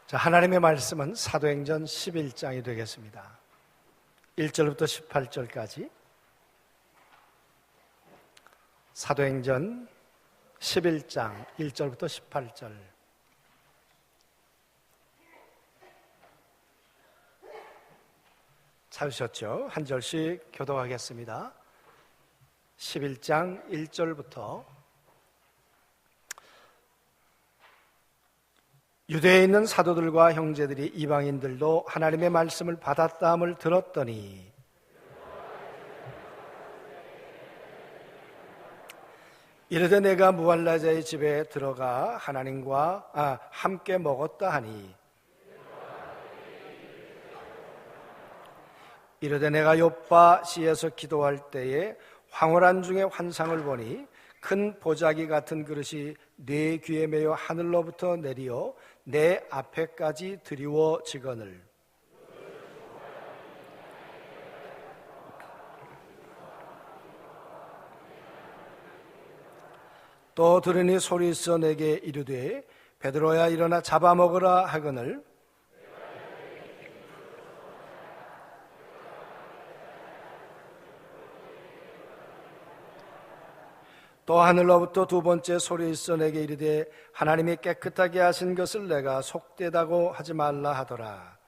자, 하나님의 말씀은 사도행전 11장이 되겠습니다. 1절부터 18절까지 사도행전 11장 1절부터 18절. 찾으셨죠? 한 절씩 교독하겠습니다. 11장 1절부터 유대에 있는 사도들과 형제들이 이방인들도 하나님의 말씀을 받았다함을 들었더니 이르되 내가 무할라자의 집에 들어가 하나님과 함께 먹었다 하니 이르되 내가 요빠 시에서 기도할 때에 황홀한 중에 환상을 보니 큰 보자기 같은 그릇이 네 귀에 매여 하늘로부터 내리어 내 앞에까지 드리워지거늘 또 들으니 소리 있어 내게 이르되 베드로야 일어나 잡아먹으라 하거늘 또 하늘로부터 두 번째 소리 있어 내게 이르되 하나님이 깨끗하게 하신 것을 내가 속되다고 하지 말라 하더라.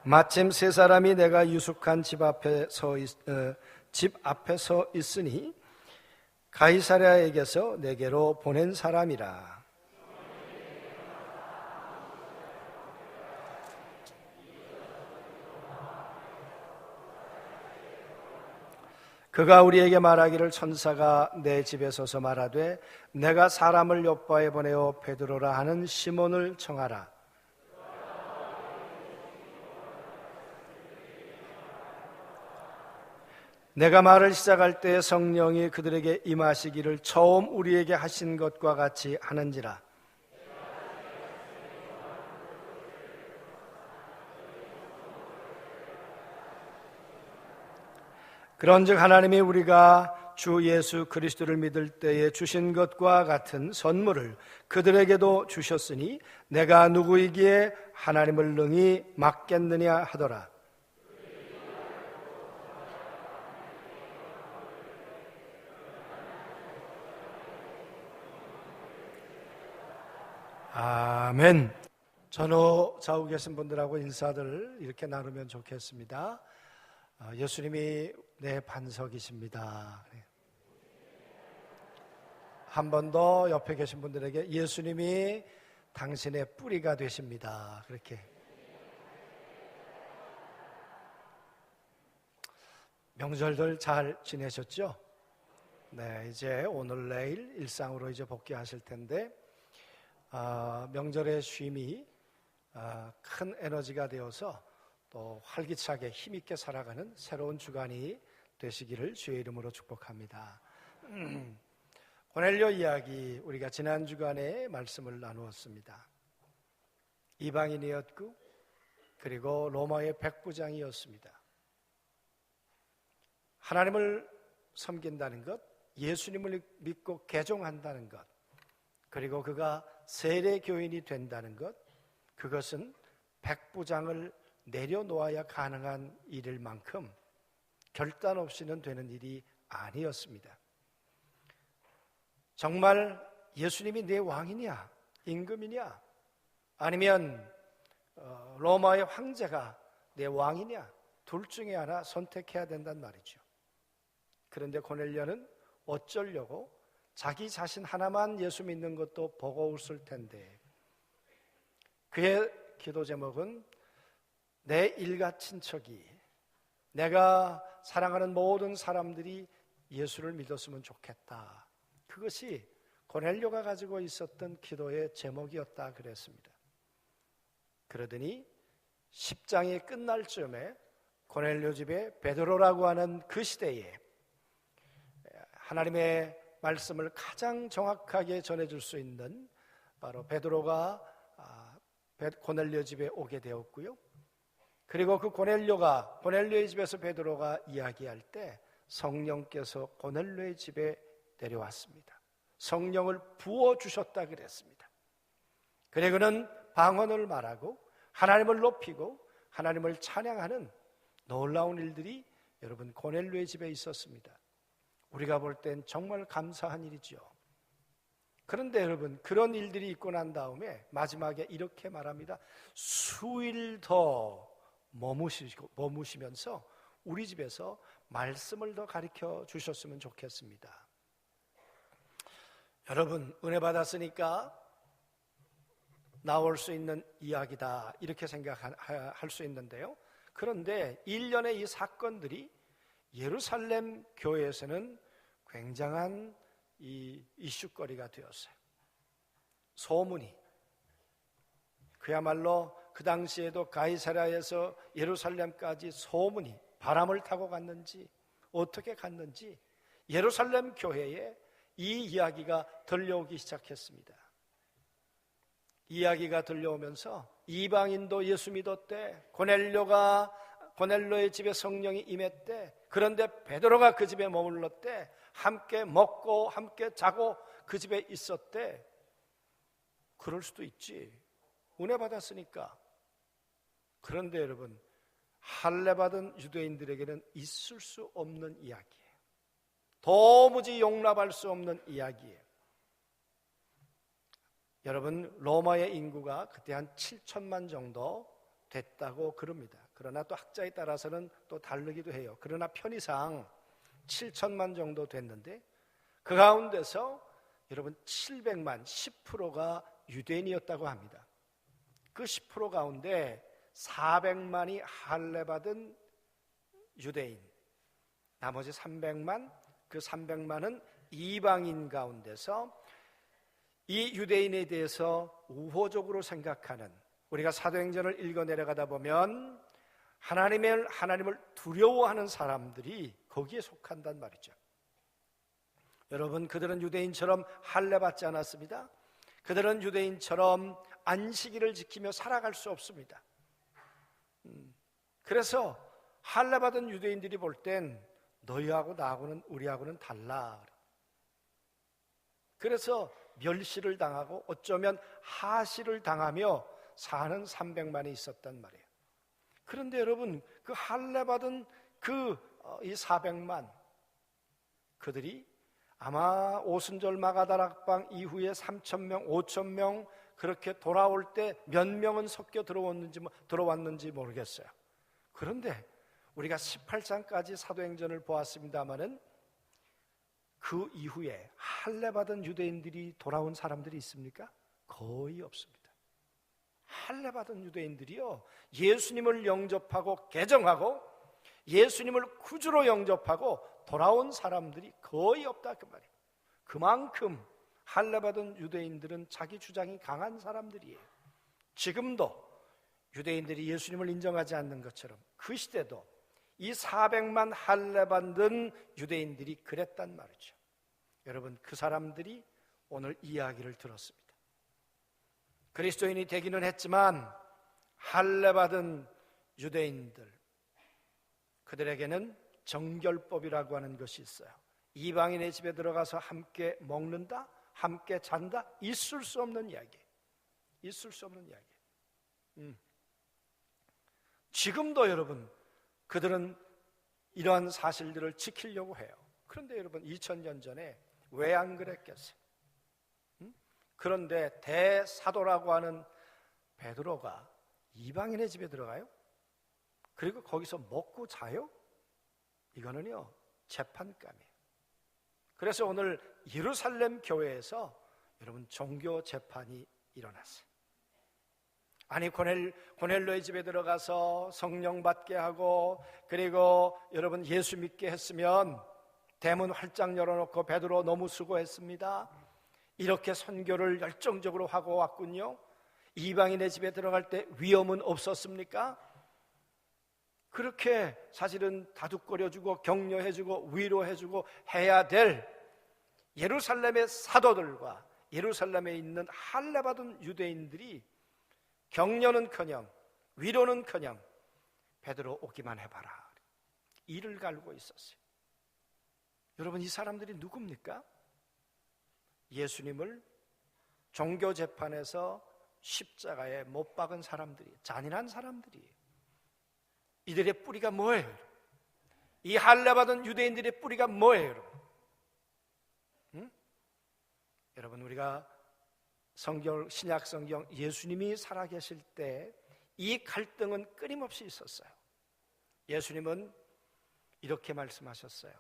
마침 세 사람이 내가 유숙한 집 앞에 서 있으니 가이사랴에게서 내게로 보낸 사람이라. 그가 우리에게 말하기를 천사가 내 집에 서서 말하되 내가 사람을 요빠에 보내어 베드로라 하는 시몬을 청하라. 내가 말을 시작할 때 성령이 그들에게 임하시기를 처음 우리에게 하신 것과 같이 하는지라. 그런즉 하나님이 우리가 주 예수 그리스도를 믿을 때에 주신 것과 같은 선물을 그들에게도 주셨으니 내가 누구이기에 하나님을 능히 막겠느냐 하더라. 아멘. 전후 좌우 계신 분들하고 인사들 이렇게 나누면 좋겠습니다. 예수님이 내 반석이십니다. 한 번 더 옆에 계신 분들에게 예수님이 당신의 뿌리가 되십니다. 그렇게. 명절들 잘 지내셨죠? 네, 이제 오늘 내일 일상으로 이제 복귀하실 텐데 명절의 쉼이 큰 에너지가 되어서 또 활기차게 힘있게 살아가는 새로운 주간이 되시기를 주의 이름으로 축복합니다. 고넬료 이야기 우리가 지난 주간에 말씀을 나누었습니다. 이방인이었고 그리고 로마의 백부장이었습니다. 하나님을 섬긴다는 것, 예수님을 믿고 개종한다는 것, 그리고 그가 세례교인이 된다는 것, 그것은 백부장을 내려놓아야 가능한 일일 만큼 결단 없이는 되는 일이 아니었습니다. 정말 예수님이 내 왕이냐, 임금이냐, 아니면 로마의 황제가 내 왕이냐, 둘 중에 하나 선택해야 된단 말이죠. 그런데 고넬료는 어쩌려고 자기 자신 하나만 예수 믿는 것도 버거웠을 텐데 그의 기도 제목은 내 일가 친척이, 내가 사랑하는 모든 사람들이 예수를 믿었으면 좋겠다. 그것이 고넬료가 가지고 있었던 기도의 제목이었다 그랬습니다. 그러더니 10장이 끝날 즈음에 고넬료 집에 베드로라고 하는 그 시대에 하나님의 말씀을 가장 정확하게 전해줄 수 있는 바로 베드로가 고넬료 집에 오게 되었고요. 그리고 그 고넬료의 집에서 베드로가 이야기할 때 성령께서 고넬료의 집에 내려왔습니다. 성령을 부어주셨다 그랬습니다. 그래 그는 방언을 말하고 하나님을 높이고 하나님을 찬양하는 놀라운 일들이 여러분 고넬료의 집에 있었습니다. 우리가 볼 땐 정말 감사한 일이죠. 그런데 여러분 그런 일들이 있고 난 다음에 마지막에 이렇게 말합니다. 수일 더 머무시면서 우리 집에서 말씀을 더 가르쳐 주셨으면 좋겠습니다. 여러분 은혜 받았으니까 나올 수 있는 이야기다 이렇게 생각할 수 있는데요. 그런데 일련의 이 사건들이 예루살렘 교회에서는 굉장한 이 이슈거리가 되었어요. 소문이 그야말로 그 당시에도 가이사랴에서 예루살렘까지 소문이 바람을 타고 갔는지 어떻게 갔는지 예루살렘 교회에 이 이야기가 들려오기 시작했습니다. 이야기가 들려오면서 이방인도 예수 믿었대. 고넬료의 집에 성령이 임했대. 그런데 베드로가 그 집에 머물렀대. 함께 먹고 함께 자고 그 집에 있었대. 그럴 수도 있지. 은혜 받았으니까. 그런데 여러분 할례 받은 유대인들에게는 있을 수 없는 이야기예요. 도무지 용납할 수 없는 이야기예요. 여러분 로마의 인구가 그때 한 7천만 정도 됐다고 그럽니다. 그러나 또 학자에 따라서는 또 다르기도 해요. 그러나 편의상 7천만 정도 됐는데 그 가운데서 여러분 700만 10%가 유대인이었다고 합니다. 그 10% 가운데 400만이 할례 받은 유대인, 나머지 300만, 그 300만은 이방인 가운데서 이 유대인에 대해서 우호적으로 생각하는, 우리가 사도행전을 읽어 내려가다 보면 하나님을 두려워하는 사람들이 거기에 속한단 말이죠. 여러분 그들은 유대인처럼 할례 받지 않았습니다. 그들은 유대인처럼 안식일을 지키며 살아갈 수 없습니다. 그래서 할례 받은 유대인들이 볼 땐 너희하고 나하고는 우리하고는 달라. 그래서 멸시를 당하고 어쩌면 하시를 당하며 사는 300만이 있었단 말이에요. 그런데 여러분 그 할례 받은 이 400만 그들이 아마 오순절 마가다락방 이후에 3,000명, 5,000명 그렇게 돌아올 때 몇 명은 섞여 들어왔는지 모르겠어요. 그런데 우리가 18장까지 사도행전을 보았습니다마는 그 이후에 할례 받은 유대인들이 돌아온 사람들이 있습니까? 거의 없습니다. 할례 받은 유대인들이요 예수님을 영접하고 개정하고 예수님을 구주로 영접하고 돌아온 사람들이 거의 없다 그 말이에요. 그만큼 할례 받은 유대인들은 자기 주장이 강한 사람들이에요. 지금도 유대인들이 예수님을 인정하지 않는 것처럼 그 시대도 이 400만 할례 받은 유대인들이 그랬단 말이죠. 여러분 그 사람들이 오늘 이야기를 들었습니다. 그리스도인이 되기는 했지만 할례 받은 유대인들, 그들에게는 정결법이라고 하는 것이 있어요. 이방인의 집에 들어가서 함께 먹는다, 함께 잔다, 있을 수 없는 이야기. 있을 수 없는 이야기. 지금도 여러분 그들은 이러한 사실들을 지키려고 해요. 그런데 여러분 2000년 전에 왜 안 그랬겠어요? 그런데 대사도라고 하는 베드로가 이방인의 집에 들어가요? 그리고 거기서 먹고 자요? 이거는요 재판감이에요. 그래서 오늘 예루살렘 교회에서 여러분 종교 재판이 일어났어요. 아니 고넬료의 집에 들어가서 성령 받게 하고 그리고 여러분 예수 믿게 했으면 대문 활짝 열어놓고 베드로 너무 수고했습니다 이렇게 선교를 열정적으로 하고 왔군요. 이방인의 집에 들어갈 때 위험은 없었습니까? 그렇게 사실은 다독거려주고 격려해주고 위로해주고 해야 될 예루살렘의 사도들과 예루살렘에 있는 할례 받은 유대인들이 격려는커녕 위로는커녕 베드로 오기만 해봐라 이를 갈고 있었어요. 여러분 이 사람들이 누굽니까? 예수님을 종교 재판에서 십자가에 못 박은 사람들이, 잔인한 사람들이, 이들의 뿌리가 뭐예요? 이 할례받은 유대인들의 뿌리가 뭐예요, 여러분? 응? 여러분, 우리가 신약 성경 예수님이 살아계실 때 이 갈등은 끊임없이 있었어요. 예수님은 이렇게 말씀하셨어요.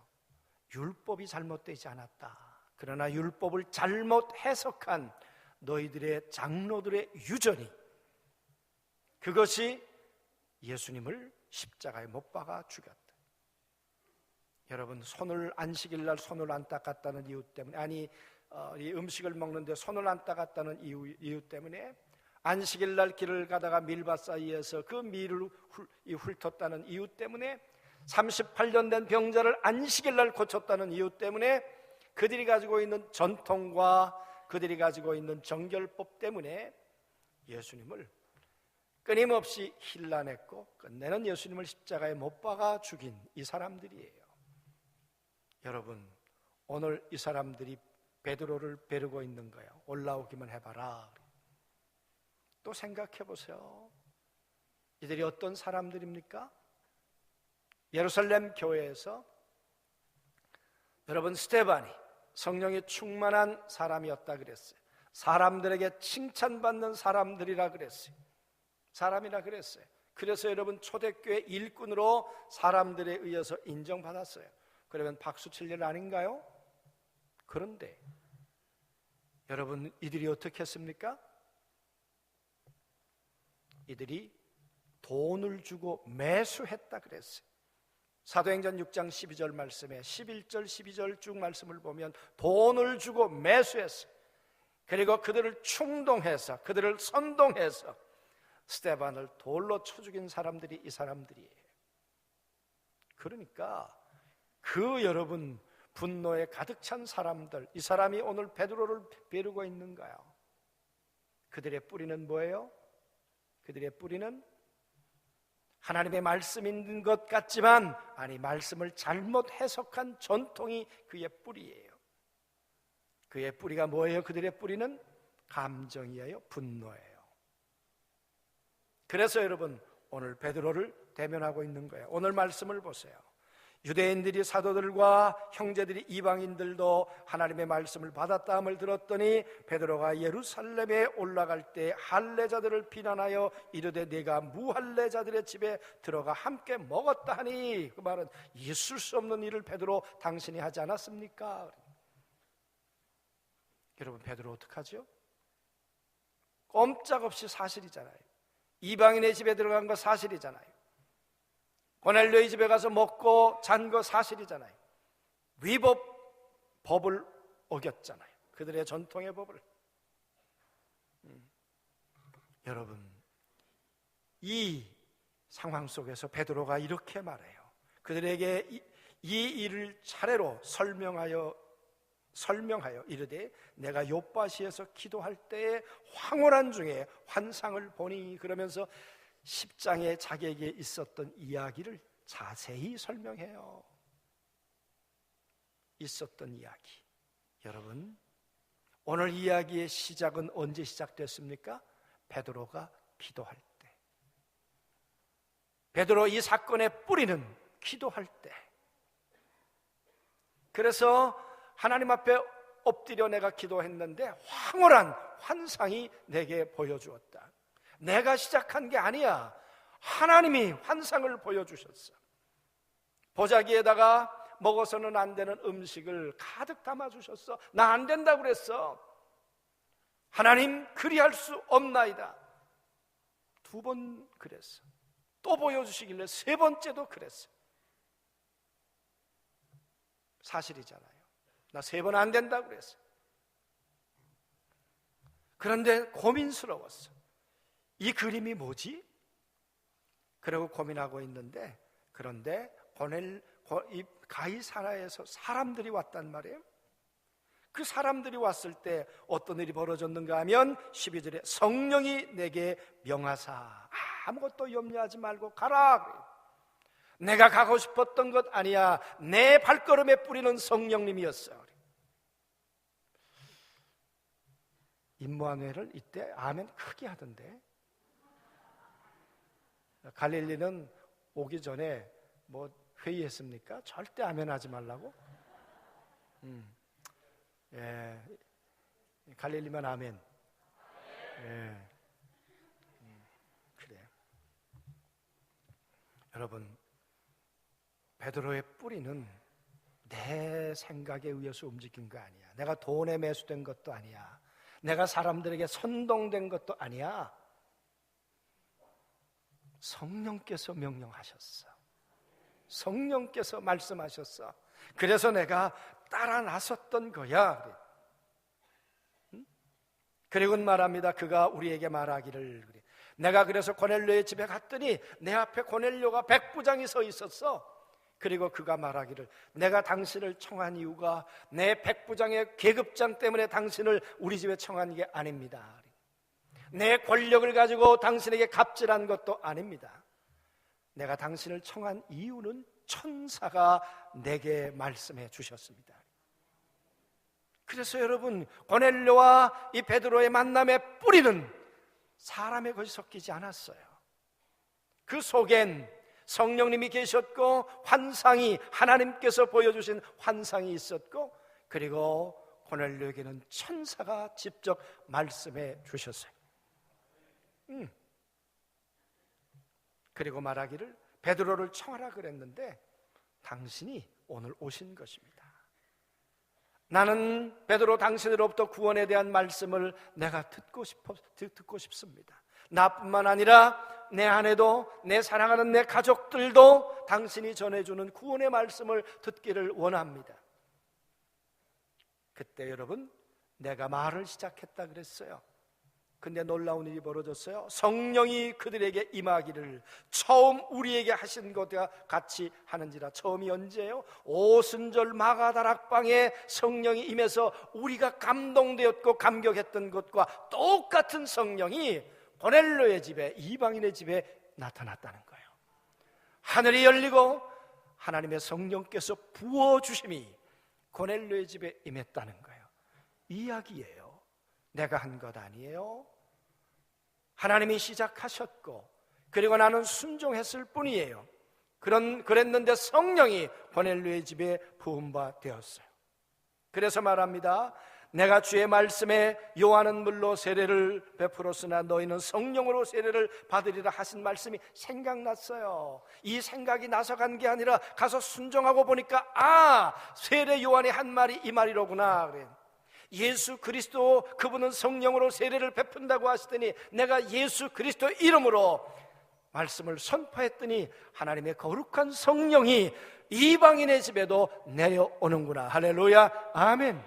율법이 잘못되지 않았다. 그러나 율법을 잘못 해석한 너희들의 장로들의 유전이, 그것이 예수님을 십자가에 못 박아 죽였다. 여러분, 안식일 날 손을 안 닦았다는 이유 때문에, 이 음식을 먹는데 손을 안 닦았다는 이유 때문에, 안식일 날 길을 가다가 밀밭 사이에서 그 밀을 훑었다는 이유 때문에, 38년 된 병자를 안식일 날 고쳤다는 이유 때문에, 그들이 가지고 있는 전통과 그들이 가지고 있는 정결법 때문에 예수님을 끊임없이 힐난했고 끝내는 예수님을 십자가에 못 박아 죽인 이 사람들이에요. 여러분, 오늘 이 사람들이 베드로를 베르고 있는 거예요. 올라오기만 해봐라. 또 생각해 보세요. 이들이 어떤 사람들입니까? 예루살렘 교회에서 여러분, 스데반이 성령이 충만한 사람이었다 그랬어요. 사람들에게 칭찬받는 사람들이라 그랬어요. 사람이라 그랬어요. 그래서 여러분, 초대교회 일꾼으로 사람들에 의해서 인정받았어요. 그러면 박수 칠 일 아닌가요? 그런데 여러분, 이들이 어떻게 했습니까? 이들이 돈을 주고 매수했다 그랬어요. 사도행전 6장 12절 말씀에 11절 12절 쭉 말씀을 보면 돈을 주고 매수했어요. 그리고 그들을 충동해서, 그들을 선동해서 스데반을 돌로 쳐 죽인 사람들이 이 사람들이에요. 그러니까 여러분, 분노에 가득 찬 사람들, 이 사람이 오늘 베드로를 베르고 있는가요? 그들의 뿌리는 뭐예요? 그들의 뿌리는 하나님의 말씀이 있는 것 같지만 말씀을 잘못 해석한 전통이 그의 뿌리예요. 그의 뿌리가 뭐예요? 그들의 뿌리는 감정이에요. 분노예요. 그래서 여러분, 오늘 베드로를 대면하고 있는 거예요. 오늘 말씀을 보세요. 유대인들이, 사도들과 형제들이, 이방인들도 하나님의 말씀을 받았다 함을 들었더니 베드로가 예루살렘에 올라갈 때 할례자들을 비난하여 이르되 네가 무할례자들의 집에 들어가 함께 먹었다 하니, 그 말은 있을 수 없는 일을 베드로 당신이 하지 않았습니까? 여러분, 베드로 어떡하죠? 꼼짝없이 사실이잖아요. 이방인의 집에 들어간 거 사실이잖아요. 고넬료의 집에 가서 먹고 잔 거 사실이잖아요. 법을 어겼잖아요. 그들의 전통의 법을. 여러분, 이 상황 속에서 베드로가 이렇게 말해요. 그들에게 이 일을 차례로 설명하여 이르되 내가 욥바시에서 기도할 때에 황홀한 중에 환상을 보니, 그러면서 10장에 자기에게 있었던 이야기를 자세히 설명해요. 있었던 이야기. 여러분, 오늘 이야기의 시작은 언제 시작됐습니까? 베드로가 기도할 때. 베드로 이 사건의 뿌리는 기도할 때. 그래서 하나님 앞에 엎드려 내가 기도했는데 황홀한 환상이 내게 보여주었다. 내가 시작한 게 아니야. 하나님이 환상을 보여주셨어. 보자기에다가 먹어서는 안 되는 음식을 가득 담아주셨어. 나 안 된다고 그랬어. 하나님, 그리할 수 없나이다. 2번 그랬어. 또 보여주시길래 3번째도 그랬어. 사실이잖아요. 나 3번 안 된다고 그랬어. 그런데 고민스러웠어. 이 그림이 뭐지? 그러고 고민하고 있는데, 그런데 가이사라에서 사람들이 왔단 말이에요. 그 사람들이 왔을 때 어떤 일이 벌어졌는가 하면 12절에 성령이 내게 명하사 아무것도 염려하지 말고 가라. 내가 가고 싶었던 것 아니야. 내 발걸음에 뿌리는 성령님이었어. 임마누엘을 이때 아멘 크게 하던데. 갈릴리는 오기 전에 뭐 회의했습니까? 절대 아멘 하지 말라고. 예, 갈릴리만 아멘. 예, 그래. 여러분, 베드로의 뿌리는 내 생각에 의해서 움직인 거 아니야. 내가 돈에 매수된 것도 아니야. 내가 사람들에게 선동된 것도 아니야. 성령께서 명령하셨어. 성령께서 말씀하셨어. 그래서 내가 따라 나섰던 거야. 그리고 말합니다. 그가 우리에게 말하기를, 내가 그래서 고넬료의 집에 갔더니 내 앞에 고넬료가 백부장이 서 있었어. 그리고 그가 말하기를, 내가 당신을 청한 이유가 내 백부장의 계급장 때문에 당신을 우리 집에 청한 게 아닙니다. 내 권력을 가지고 당신에게 갑질한 것도 아닙니다. 내가 당신을 청한 이유는 천사가 내게 말씀해 주셨습니다. 그래서 여러분, 고넬료와 이 베드로의 만남의 뿌리는 사람의 것이 섞이지 않았어요. 그 속엔 성령님이 계셨고, 환상이, 하나님께서 보여주신 환상이 있었고, 그리고 고넬료에게는 천사가 직접 말씀해 주셨어요. 그리고 말하기를, 베드로를 청하라 그랬는데 당신이 오늘 오신 것입니다. 나는 베드로 당신으로부터 구원에 대한 말씀을 내가 듣고 싶습니다. 나뿐만 아니라 내 아내도, 내 사랑하는 내 가족들도 당신이 전해주는 구원의 말씀을 듣기를 원합니다. 그때 여러분, 내가 말을 시작했다 그랬어요. 근데 놀라운 일이 벌어졌어요. 성령이 그들에게 임하기를 처음 우리에게 하신 것과 같이 하는지라. 처음이 언제예요? 오순절 마가다락방에 성령이 임해서 우리가 감동되었고 감격했던 것과 똑같은 성령이 고넬료의 집에, 이방인의 집에 나타났다는 거예요. 하늘이 열리고 하나님의 성령께서 부어주심이 고넬료의 집에 임했다는 거예요. 이야기예요. 내가 한 것 아니에요. 하나님이 시작하셨고, 그리고 나는 순종했을 뿐이에요. 그랬는데 성령이 고넬료의 집에 부은 바 되었어요. 그래서 말합니다. 내가 주의 말씀에 요한은 물로 세례를 베풀었으나 너희는 성령으로 세례를 받으리라 하신 말씀이 생각났어요. 이 생각이 나서 간 게 아니라 가서 순종하고 보니까 세례 요한이 한 말이 이 말이로구나. 그래. 예수 그리스도, 그분은 성령으로 세례를 베푼다고 하시더니 내가 예수 그리스도 이름으로 말씀을 선포했더니 하나님의 거룩한 성령이 이방인의 집에도 내려오는구나. 할렐루야, 아멘.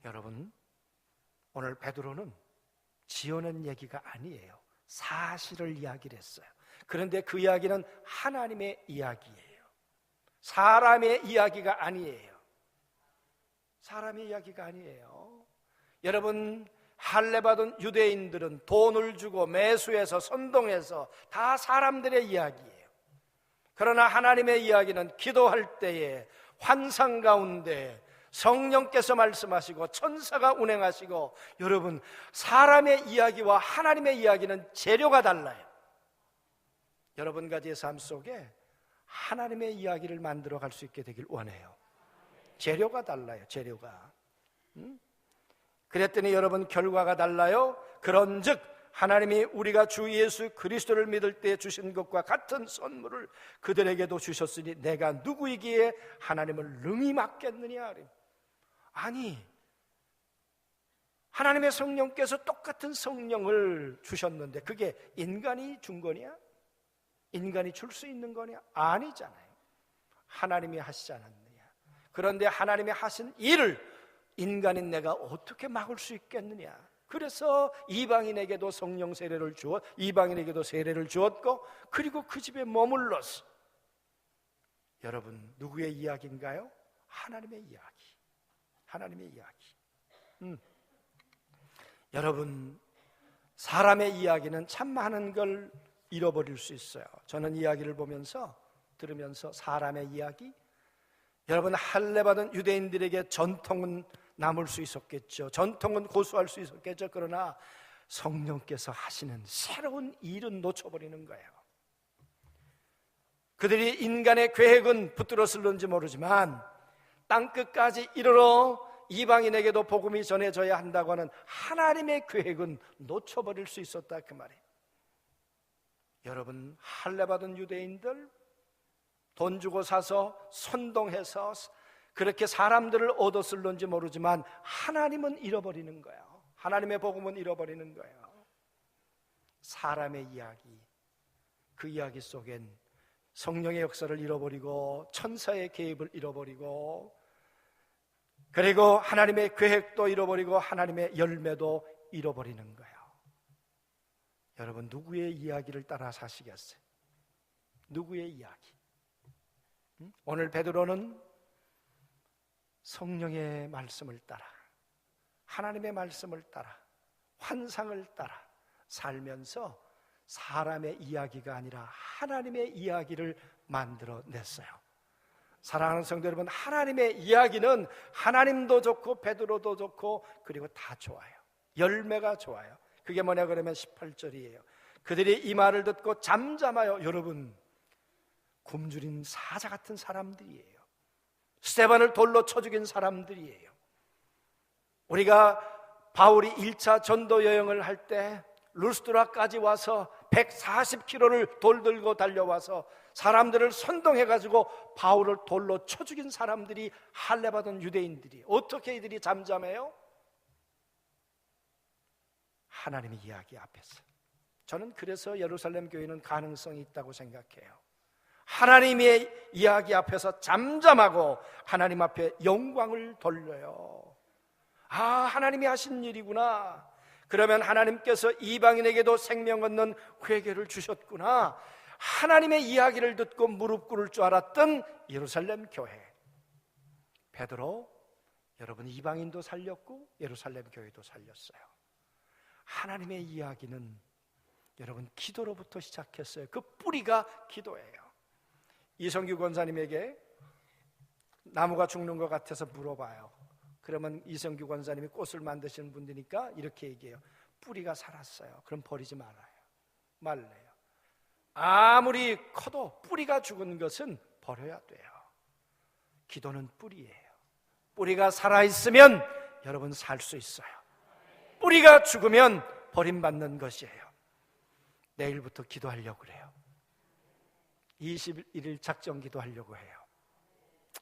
여러분, 오늘 베드로는 지어낸 얘기가 아니에요. 사실을 이야기를 했어요. 그런데 그 이야기는 하나님의 이야기예요. 사람의 이야기가 아니에요. 사람의 이야기가 아니에요. 여러분, 할례받은 유대인들은 돈을 주고 매수해서 선동해서 다 사람들의 이야기예요. 그러나 하나님의 이야기는 기도할 때에 환상 가운데 성령께서 말씀하시고 천사가 운행하시고, 여러분, 사람의 이야기와 하나님의 이야기는 재료가 달라요. 여러분 가지의 삶 속에 하나님의 이야기를 만들어 갈 수 있게 되길 원해요. 재료가 달라요. 재료가. 그랬더니 여러분, 결과가 달라요. 그런즉 하나님이 우리가 주 예수 그리스도를 믿을 때 주신 것과 같은 선물을 그들에게도 주셨으니 내가 누구이기에 하나님을 능히 맡겠느냐. 아니, 하나님의 성령께서 똑같은 성령을 주셨는데 그게 인간이 준 거냐? 인간이 줄 수 있는 거냐? 아니잖아요. 하나님이 하시지 않았느냐. 그런데 하나님이 하신 일을 인간인 내가 어떻게 막을 수 있겠느냐. 그래서 이방인에게도 성령 세례를 주었, 이방인에게도 세례를 주었고, 그리고 그 집에 머물렀어. 여러분, 누구의 이야기인가요? 하나님의 이야기. 하나님의 이야기. 여러분, 사람의 이야기는 참 많은 걸 잃어버릴 수 있어요. 저는 이야기를 들으면서 사람의 이야기, 여러분, 할례받은 유대인들에게 전통은 남을 수 있었겠죠. 전통은 고수할 수 있었겠죠. 그러나 성령께서 하시는 새로운 일은 놓쳐버리는 거예요. 그들이 인간의 계획은 붙들었을런지 모르지만 땅끝까지 이르러 이방인에게도 복음이 전해져야 한다고 하는 하나님의 계획은 놓쳐버릴 수 있었다, 그 말이에요. 여러분, 할례 받은 유대인들 돈 주고 사서 선동해서 그렇게 사람들을 얻었을런지 모르지만 하나님은 잃어버리는 거예요. 하나님의 복음은 잃어버리는 거예요. 사람의 이야기, 그 이야기 속엔 성령의 역사를 잃어버리고 천사의 개입을 잃어버리고 그리고 하나님의 계획도 잃어버리고 하나님의 열매도 잃어버리는 거예요. 여러분, 누구의 이야기를 따라 사시겠어요? 누구의 이야기? 오늘 베드로는 성령의 말씀을 따라, 하나님의 말씀을 따라, 환상을 따라 살면서 사람의 이야기가 아니라 하나님의 이야기를 만들어냈어요. 사랑하는 성도 여러분, 하나님의 이야기는 하나님도 좋고 베드로도 좋고 그리고 다 좋아요. 열매가 좋아요. 그게 뭐냐 그러면 18절이에요. 그들이 이 말을 듣고 잠잠하여, 여러분, 굶주린 사자 같은 사람들이에요. 스데반을 돌로 쳐 죽인 사람들이에요. 우리가 바울이 1차 전도 여행을 할 때 루스드라까지 와서 140km를 돌 들고 달려와서 사람들을 선동해가지고 바울을 돌로 쳐 죽인 사람들이 할례 받은 유대인들이, 어떻게 이들이 잠잠해요? 하나님의 이야기 앞에서. 저는 그래서 예루살렘 교회는 가능성이 있다고 생각해요. 하나님의 이야기 앞에서 잠잠하고 하나님 앞에 영광을 돌려요. 아, 하나님이 하신 일이구나. 그러면 하나님께서 이방인에게도 생명 얻는 회개를 주셨구나. 하나님의 이야기를 듣고 무릎 꿇을 줄 알았던 예루살렘 교회. 베드로, 여러분, 이방인도 살렸고 예루살렘 교회도 살렸어요. 하나님의 이야기는 여러분 기도로부터 시작했어요. 그 뿌리가 기도예요. 이성규 권사님에게 나무가 죽는 것 같아서 물어봐요. 그러면 이성규 권사님이 꽃을 만드시는 분이니까 이렇게 얘기해요. 뿌리가 살았어요. 그럼 버리지 말래요. 아무리 커도 뿌리가 죽은 것은 버려야 돼요. 기도는 뿌리예요. 뿌리가 살아있으면 여러분 살 수 있어요. 뿌리가 죽으면 버림받는 것이에요. 내일부터 기도하려고 그래요. 21일 작정 기도하려고 해요.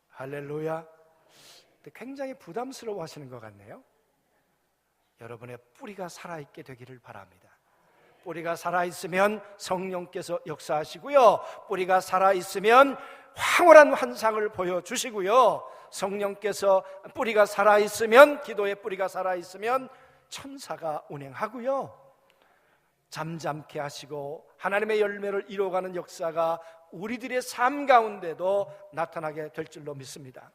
할렐루야. 굉장히 부담스러워 하시는 것 같네요. 여러분의 뿌리가 살아있게 되기를 바랍니다. 뿌리가 살아있으면 성령께서 역사하시고요, 뿌리가 살아있으면 황홀한 환상을 보여주시고요, 성령께서 뿌리가 살아있으면, 기도의 뿌리가 살아있으면 천사가 운행하고요, 잠잠케 하시고 하나님의 열매를 이루어가는 역사가 우리들의 삶 가운데도 나타나게 될 줄로 믿습니다.